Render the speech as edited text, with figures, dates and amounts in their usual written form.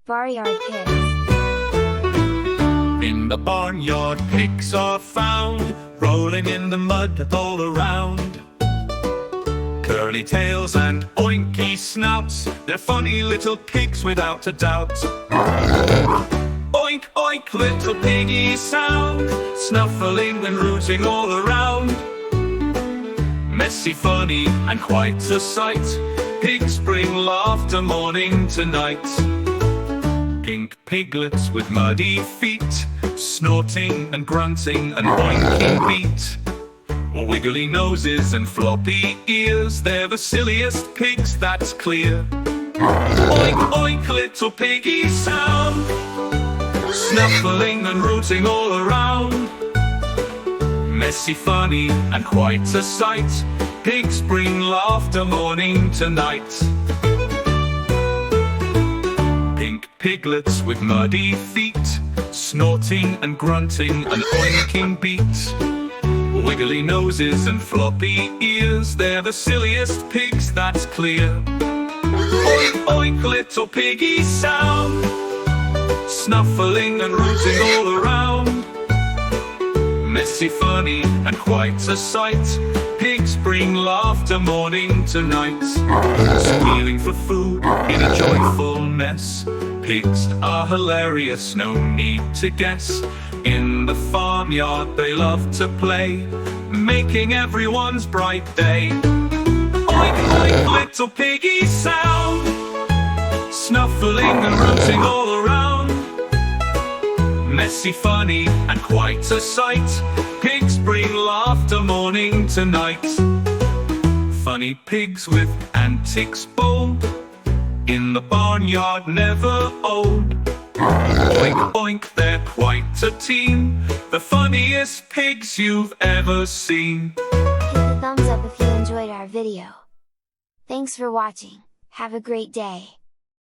Barnyard pigs. In the barnyard, pigs are found, rolling in the mud all around. Curly tails and oinky snouts, they're funny little pigs without a doubt. Oink, oink, little piggy sound, snuffling and rooting all around. Messy, funny, and quite a sight, pigs bring laughter morning to night. Pink piglets with muddy feet, snorting and grunting and oinking beat. Wiggly noses and floppy ears, they're the silliest pigs, that's clear. Oink, oink, little piggy sound, snuffling and rooting all around. Messy, funny, and quite a sight, pigs bring laughter morning to night. Pink piglets with muddy feet, snorting and grunting and oinking beat. Wiggly noses and floppy ears, they're the silliest pigs, that's clear. Oink, oink, little piggy sound, snuffling and rooting all around. Messy, funny, and quite a sight, pigs bring laughter morning to night. Squealing for food in a joyful mess, pigs are hilarious, no need to guess. In the farmyard they love to play, making everyone's bright day. Oink, oink, little piggy sound, snuffling and rooting all around. Messy, funny, and quite a sight, pigs bring laughter morning to night. Funny pigs with antics bold, in the barnyard never old. Oink, oink, they're quite a team, the funniest pigs you've ever seen. Hit the thumbs up if you enjoyed our video. Thanks for watching. Have a great day.